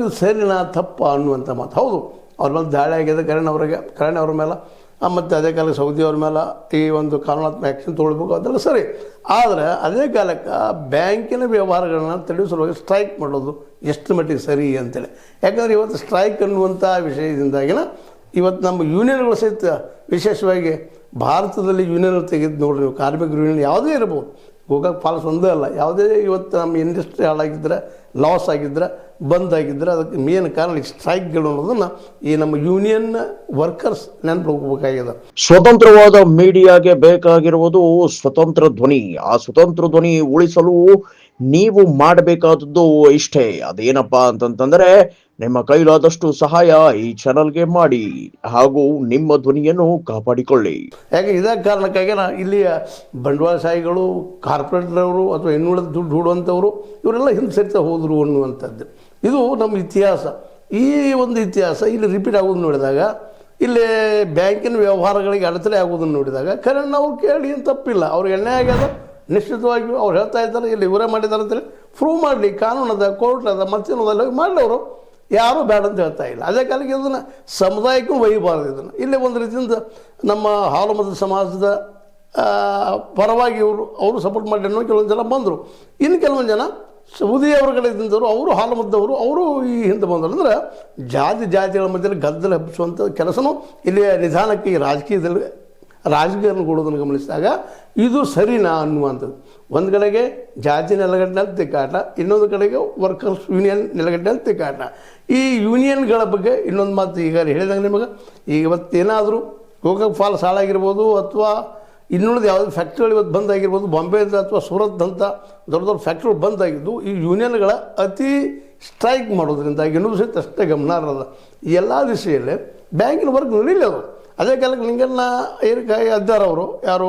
ಇದು ಸರಿನಾ ತಪ್ಪ ಅನ್ನುವಂಥ ಮಾತು. ಹೌದು, ಅವ್ರ ಮೇಲೆ ದಾಳಿ ಆಗಿದೆ ಕರಣ್ ಅವ್ರ ಮೇಲೆ, ಮತ್ತು ಅದೇ ಕಾಲಕ್ಕೆ ಸೌದಿ ಅವ್ರ ಮೇಲೆ ಈ ಒಂದು ಕಾನೂನಾತ್ಮಕ ಆ್ಯಕ್ಷನ್ ತೊಗೊಳ್ಬೇಕು ಅದೆಲ್ಲ ಸರಿ. ಆದರೆ ಅದೇ ಕಾಲಕ್ಕೆ ಬ್ಯಾಂಕಿನ ವ್ಯವಹಾರಗಳನ್ನ ತಡೆಸುವಾಗ ಸ್ಟ್ರೈಕ್ ಮಾಡೋದು ಎಷ್ಟು ಮಟ್ಟಿಗೆ ಸರಿ ಅಂತೇಳಿ. ಯಾಕಂದರೆ ಇವತ್ತು ಸ್ಟ್ರೈಕ್ ಅನ್ನುವಂಥ ವಿಷಯದಿಂದಾಗಿನ ಇವತ್ತು ನಮ್ಮ ಯೂನಿಯನ್ಗಳು ಸಹಿತ, ವಿಶೇಷವಾಗಿ ಭಾರತದಲ್ಲಿ ಯೂನಿಯನ್ ತೆಗೆದು ನೋಡ್ರಿ ನೀವು, ಕಾರ್ಮಿಕರ ಯೂನಿಯನ್ ಯಾವುದೇ ಇರ್ಬೋದು, ಗೋಕಾಕ್ ಫಾಲ್ಸ್ ಒಂದೇ ಅಲ್ಲ, ಯಾವುದೇ ಇವತ್ತು ನಮ್ಮ ಇಂಡಸ್ಟ್ರಿ ಹಾಳಾಗಿದ್ದರೆ, ಲಾಸ್ ಆಗಿದ್ದರೆ, ಬಂದ್ ಆಗಿದ್ದರೆ ಅದಕ್ಕೆ ಮೇನ್ ಕಾರಣ ಈ ಸ್ಟ್ರೈಕ್ಗಳು ಅನ್ನೋದನ್ನು ಈ ನಮ್ಮ ಯೂನಿಯನ್ ವರ್ಕರ್ಸ್ ನೆನಪುಬೇಕಾಗಿದೆ. ಸ್ವತಂತ್ರವಾದ ಮೀಡಿಯಾಗೆ ಬೇಕಾಗಿರುವುದು ಸ್ವತಂತ್ರ ಧ್ವನಿ. ಆ ಸ್ವತಂತ್ರ ಧ್ವನಿ ಉಳಿಸಲು ನೀವು ಮಾಡಬೇಕಾದದ್ದು ಇಷ್ಟೇ. ಅದೇನಪ್ಪಾ ಅಂತಂತಂದ್ರೆ ನಿಮ್ಮ ಕೈಲಾದಷ್ಟು ಸಹಾಯ ಈ ಚಾನಲ್ಗೆ ಮಾಡಿ ಹಾಗೂ ನಿಮ್ಮ ಧ್ವನಿಯನ್ನು ಕಾಪಾಡಿಕೊಳ್ಳಿ. ಯಾಕೆ ಇದೇ ಕಾರಣಕ್ಕಾಗಿ ಇಲ್ಲಿಯ ಬಂಡವಾಳಶಾಹಿಗಳು, ಕಾರ್ಪೊರೇಟ್ರವರು ಅಥವಾ ಇನ್ನುಳಿದ ದುಡ್ಡು ಹೂಡುವಂಥವರು ಇವರೆಲ್ಲ ಹಿಂದೆ ಸರಿತಾ ಹೋದರು ಅನ್ನುವಂಥದ್ದು ಇದು ನಮ್ಮ ಇತಿಹಾಸ. ಈ ಒಂದು ಇತಿಹಾಸ ಇಲ್ಲಿ ರಿಪೀಟ್ ಆಗೋದು ನೋಡಿದಾಗ, ಇಲ್ಲಿ ಬ್ಯಾಂಕಿನ ವ್ಯವಹಾರಗಳಿಗೆ ಅಡೆತಡೆ ಆಗೋದನ್ನು ನೋಡಿದಾಗ ಕರಣ್ ಅವ್ರು ಕೇಳಿ ಏನು ತಪ್ಪಿಲ್ಲ. ಅವ್ರಿಗೆ ಎಣ್ಣೆ ಆಗ್ಯದ, ನಿಶ್ಚಿತವಾಗಿಯೂ ಅವ್ರು ಹೇಳ್ತಾ ಇದ್ದಾರೆ ಇಲ್ಲಿ ಇವರೇ ಮಾಡಿದ್ದಾರೆ ಅಂತೇಳಿ ಪ್ರೂವ್ ಮಾಡಲಿ, ಕಾನೂನದ, ಕೋರ್ಟ್ ಅದ, ಮತ್ತೇನೋದಲ್ಲ ಮಾಡಲಿ, ಅವರು ಯಾರೂ ಬೇಡ ಅಂತ ಹೇಳ್ತಾ ಇಲ್ಲ. ಅದೇ ಕಾಲಕ್ಕೆ ಇದನ್ನು ಸಮುದಾಯಕ್ಕೂ ಒಯ್ಯಬಾರ್ದು. ಇದನ್ನು ಇಲ್ಲಿ ಒಂದು ರೀತಿಯಿಂದ ನಮ್ಮ ಹಾಲುಮತದ ಸಮಾಜದ ಪರವಾಗಿ ಅವರು ಸಪೋರ್ಟ್ ಮಾಡಿ ಅನ್ನೋ ಕೆಲವೊಂದು ಜನ ಬಂದರು. ಇನ್ನು ಕೆಲವೊಂದು ಜನ ಸೌದಿ ಅವ್ರ ಕಡೆ ಇದ್ದಂಥವ್ರು, ಅವರು ಹಾಲುಮತದವರು, ಅವರು ಈ ಹಿಂದೆ ಬಂದರು. ಅಂದರೆ ಜಾತಿಗಳ ಮಧ್ಯದಲ್ಲಿ ಗದ್ದಲ ಹಬ್ಬಿಸುವಂಥ ಕೆಲಸನೂ ಇಲ್ಲಿ ನಿಧಾನಕ್ಕೆ ಈ ರಾಜಕೀಯಗೊಳ್ಳೋದನ್ನು ಗಮನಿಸಿದಾಗ ಇದು ಸರಿನಾ ಅನ್ನುವಂಥದ್ದು. ಒಂದು ಕಡೆಗೆ ಜಾತಿ ನೆಲಗಟ್ಟಿನಲ್ಲಿ ತಿಕ್ಕಾಟ, ಇನ್ನೊಂದು ಕಡೆಗೆ ವರ್ಕರ್ಸ್ ಯೂನಿಯನ್ ನೆಲಗಟ್ಟಿನಲ್ಲಿ ತಿಕ್ಕಾಟ. ಈ ಯೂನಿಯನ್ಗಳ ಬಗ್ಗೆ ಇನ್ನೊಂದು ಮಾತು ಈಗ ಹೇಳಿದಾಗ ನಿಮಗೆ, ಈಗ ಇವತ್ತೇನಾದರೂ ಗೋಕಾಕ್ ಫಾಲ್ಸ್ ಹಾಳಾಗಿರ್ಬೋದು ಅಥವಾ ಇನ್ನುಳಿದ ಯಾವುದೇ ಫ್ಯಾಕ್ಟ್ರಿಗಳು ಇವತ್ತು ಬಂದಾಗಿರ್ಬೋದು, ಬಾಂಬೆಯಿಂದ ಅಥವಾ ಸೂರತ್ ಅಂತ ದೊಡ್ಡ ದೊಡ್ಡ ಫ್ಯಾಕ್ಟ್ರಿಗಳು ಬಂದಾಗಿದ್ದು ಈ ಯೂನಿಯನ್ಗಳ ಅತಿ ಸ್ಟ್ರೈಕ್ ಮಾಡೋದ್ರಿಂದ ಇನ್ನೊಂದು ಸಹಿತ ಅಷ್ಟೇ ಗಮನಾರ್ಹದ. ಈ ಎಲ್ಲ ದಿಶೆಯಲ್ಲಿ ಬ್ಯಾಂಕಿನ ವರ್ಕ್ ನಡೀಲಿ. ಅದು ಅದೇ ಕಾಲಕ್ಕೆ ಲಿಂಗಣ್ಣ ಏರಿಕಾಯಿ ಅದ್ದಾರವರು ಯಾರು